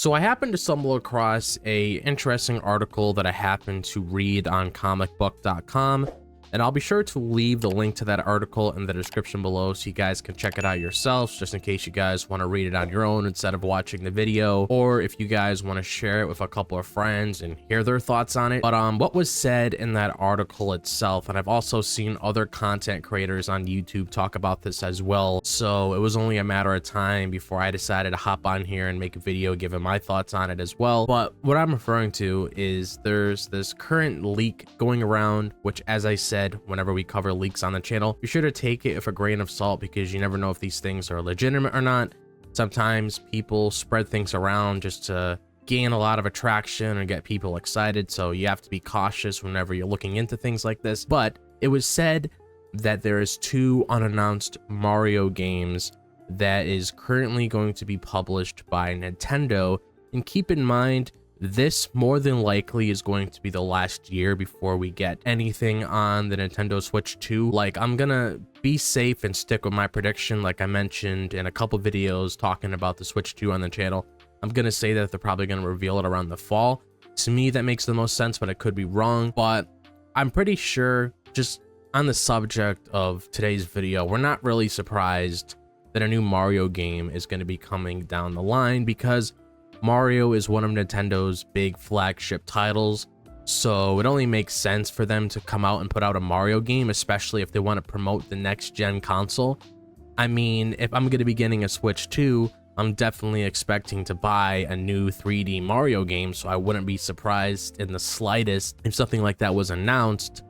So I happened to stumble across a interesting article that I happened to read on comicbook.com, and I'll be sure to leave the link to that article in the description below so you guys can check it out yourselves, just in case you guys want to read it on your own instead of watching the video, or if you guys want to share it with a couple of friends and hear their thoughts on it. But what was said in that article itself, and I've also seen other content creators on YouTube talk about this as well, so it was only a matter of time before I decided to hop on here and make a video giving my thoughts on it as well. But what I'm referring to is there's this current leak going around, which, as I said, whenever we cover leaks on the channel, be sure to take it with a grain of salt because you never know if these things are legitimate or not. Sometimes people spread things around just to gain a lot of attraction and get people excited, so you have to be cautious whenever you're looking into things like this. But it was said that there is 2 unannounced Mario games that is currently going to be published by Nintendo, and keep in mind, this more than likely is going to be the last year before we get anything on the Nintendo Switch 2. Like, I'm gonna be safe and stick with my prediction like I mentioned in a couple videos talking about the Switch 2 on the channel. I'm gonna say that they're probably gonna reveal it around the fall. To me, that makes the most sense, but I could be wrong. But I'm pretty sure, just on the subject of today's video, we're not really surprised that a new Mario game is going to be coming down the line, because Mario is one of Nintendo's big flagship titles, so it only makes sense for them to come out and put out a Mario game, especially if they want to promote the next gen console. I mean, if I'm going to be getting a Switch 2, I'm definitely expecting to buy a new 3D Mario game, so I wouldn't be surprised in the slightest if something like that was announced.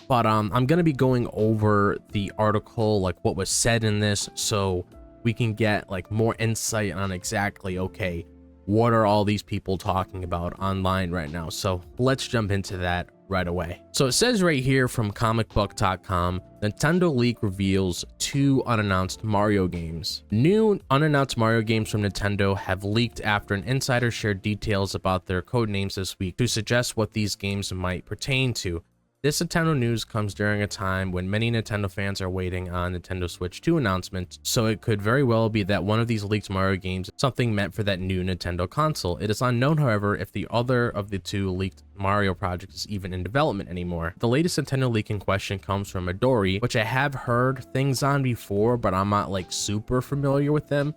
But I'm going to be going over the article, like what was said in this, so we can get like more insight on exactly, okay, what are all these people talking about online right now? So let's jump into that right away. So it says right here from comicbook.com, Nintendo leak reveals 2 unannounced Mario games. New unannounced Mario games from Nintendo have leaked after an insider shared details about their codenames this week to suggest what these games might pertain to. This Nintendo news comes during a time when many Nintendo fans are waiting on Nintendo Switch 2 announcement, so it could very well be that one of these leaked Mario games is something meant for that new Nintendo console. It is unknown, however, if the other of the 2 leaked Mario projects is even in development anymore. The latest Nintendo leak in question comes from Midori, which I have heard things on before, but I'm not like super familiar with them.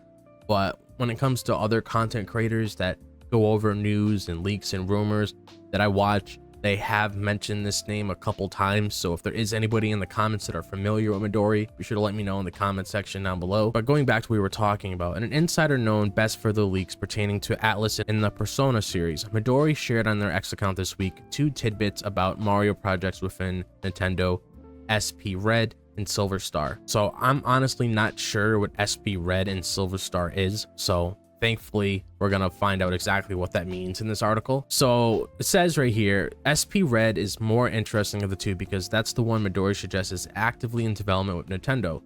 But when it comes to other content creators that go over news and leaks and rumors that I watch, they have mentioned this name a couple times, so if there is anybody in the comments that are familiar with Midori, be sure to let me know in the comment section down below. But going back to what we were talking about, an insider known best for the leaks pertaining to Atlas in the Persona series, Midori shared on their X account this week 2 tidbits about Mario projects within Nintendo, SP Red and Silver Star. So I'm honestly not sure what SP Red and Silver Star is, so thankfully, we're gonna find out exactly what that means in this article. So it says right here, SP Red is more interesting of the 2 because that's the one Midori suggests is actively in development with Nintendo.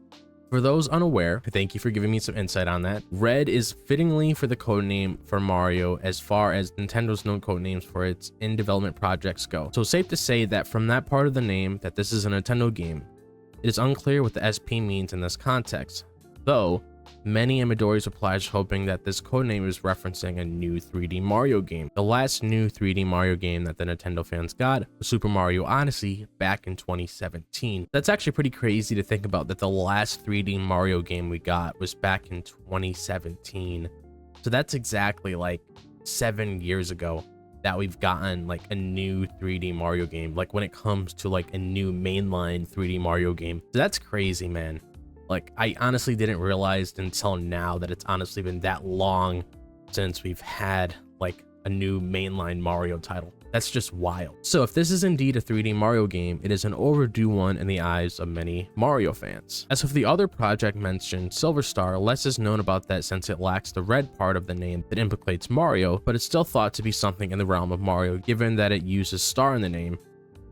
For those unaware, thank you for giving me some insight on that. Red is fittingly for the codename for Mario as far as Nintendo's known codenames for its in-development projects go. So safe to say that from that part of the name that this is a Nintendo game. It is unclear what the SP means in this context, though many in Midori's replies hoping that this codename is referencing a new 3D Mario game. The last new 3D Mario game that the Nintendo fans got was Super Mario Odyssey back in 2017. That's actually pretty crazy to think about, that the last 3D Mario game we got was back in 2017. So that's exactly like 7 years ago that we've gotten like a new 3D Mario game, like when it comes to like a new mainline 3D Mario game. So that's crazy, man. Like, I honestly didn't realize until now that it's honestly been that long since we've had like a new mainline Mario title. That's just wild. So if this is indeed a 3D Mario game, it is an overdue one in the eyes of many Mario fans. As with the other project mentioned, Silver Star, less is known about that since it lacks the red part of the name that implicates Mario, but it's still thought to be something in the realm of Mario given that it uses star in the name.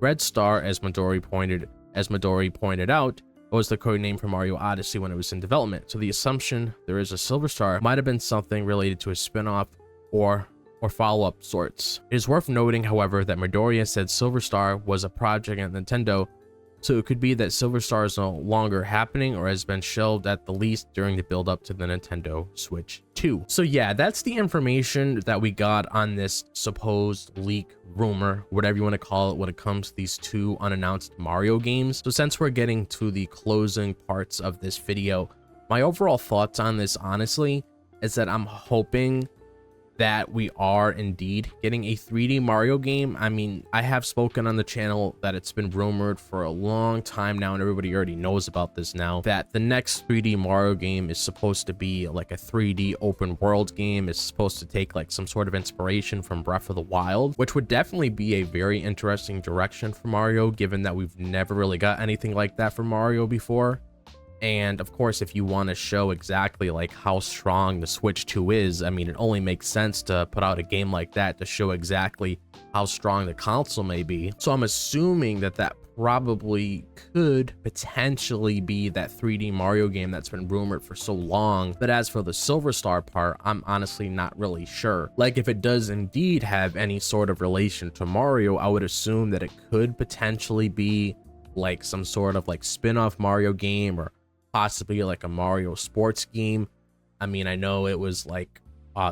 Red Star, as Midori pointed out, was the code name for Mario Odyssey when it was in development, so the assumption there is a Silver Star might have been something related to a spin-off or follow-up sorts. It is worth noting, however, that Midori has said Silver Star was a project at Nintendo So it could be that Silver Star is no longer happening or has been shelved at the least during the build up to the Nintendo Switch 2. So yeah, that's the information that we got on this supposed leak, rumor, whatever you want to call it, when it comes to these two unannounced Mario games. So since we're getting to the closing parts of this video, my overall thoughts on this honestly is that I'm hoping that we are indeed getting a 3D Mario game. I mean, I have spoken on the channel that it's been rumored for a long time now, and everybody already knows about this now, that the next 3D Mario game is supposed to be like a 3D open world game. It's supposed to take like some sort of inspiration from Breath of the Wild, which would definitely be a very interesting direction for Mario, given that we've never really got anything like that for Mario before. And of course, if you want to show exactly like how strong the Switch 2 is, I mean, it only makes sense to put out a game like that to show exactly how strong the console may be. So I'm assuming that that probably could potentially be that 3D Mario game that's been rumored for so long. But as for the Silver Star part, I'm honestly not really sure. Like, if it does indeed have any sort of relation to Mario, I would assume that it could potentially be like some sort of like spin-off Mario game, or possibly like a Mario sports game. I mean, I know it was like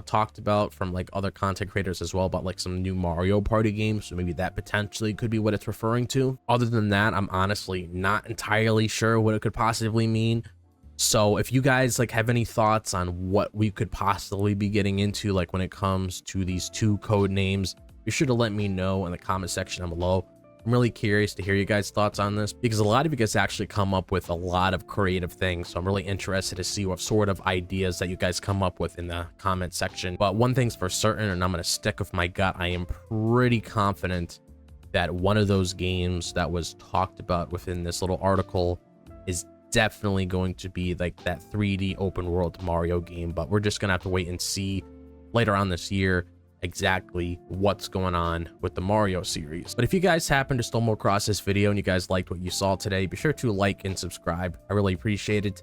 talked about from like other content creators as well about like some new Mario Party games, so maybe that potentially could be what it's referring to. Other than that, I'm honestly not entirely sure what it could possibly mean. So if you guys like have any thoughts on what we could possibly be getting into, like when it comes to these two code names, be sure to let me know in the comment section down below. I'm really curious to hear you guys' thoughts on this, because a lot of you guys actually come up with a lot of creative things. So I'm really interested to see what sort of ideas that you guys come up with in the comment section. But one thing's for certain, and I'm going to stick with my gut, I am pretty confident that one of those games that was talked about within this little article is definitely going to be like that 3D open world Mario game. But we're just going to have to wait and see later on this year exactly what's going on with the Mario series. But if you guys happen to stumble across this video and you guys liked what you saw today, be sure to like and subscribe. I really appreciate it.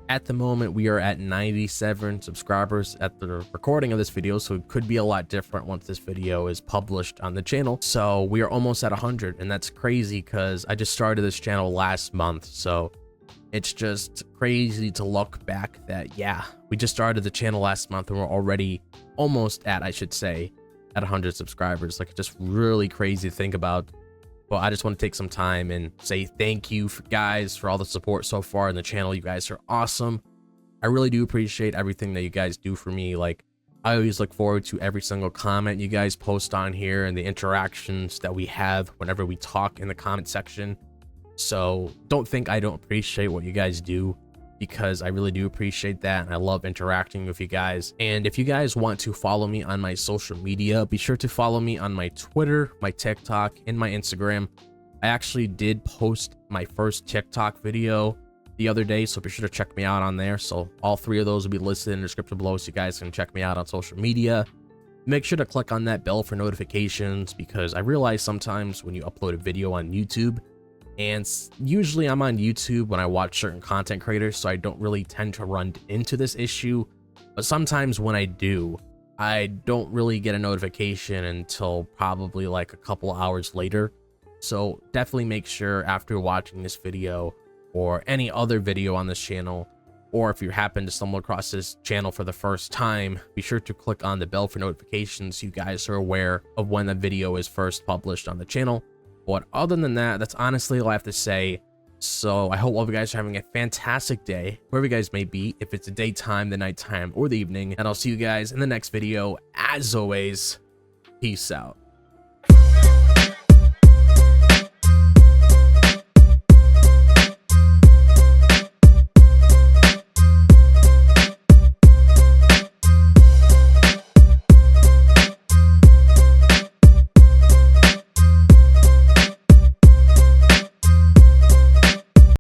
At the moment, we are at 97 subscribers at the recording of this video, so it could be a lot different once this video is published on the channel. So we are almost at 100, and that's crazy because I just started this channel last month. So it's just crazy to look back that, yeah, we just started the channel last month and we're already almost at, I should say, at 100 subscribers. Like, it's just really crazy to think about. But I just want to take some time and say thank you guys for all the support so far in the channel. You guys are awesome. I really do appreciate everything that you guys do for me. Like, I always look forward to every single comment you guys post on here and the interactions that we have whenever we talk in the comment section. So don't think I don't appreciate what you guys do, because I really do appreciate that, and I love interacting with you guys. And if you guys want to follow me on my social media, be sure to follow me on my Twitter, my TikTok, and my Instagram. I actually did post my first TikTok video the other day, so be sure to check me out on there. So all three of those will be listed in the description below, so you guys can check me out on social media. Make sure to click on that bell for notifications, because I realize sometimes when you upload a video on YouTube, and usually I'm on YouTube when I watch certain content creators, so I don't really tend to run into this issue. But sometimes when I do, I don't really get a notification until probably like a couple hours later. So definitely make sure after watching this video or any other video on this channel, or if you happen to stumble across this channel for the first time, be sure to click on the bell for notifications so you guys are aware of when the video is first published on the channel. But other than that, that's honestly all I have to say. So I hope all of you guys are having a fantastic day, wherever you guys may be, if it's the daytime, the nighttime, or the evening. And I'll see you guys in the next video. As always, peace out.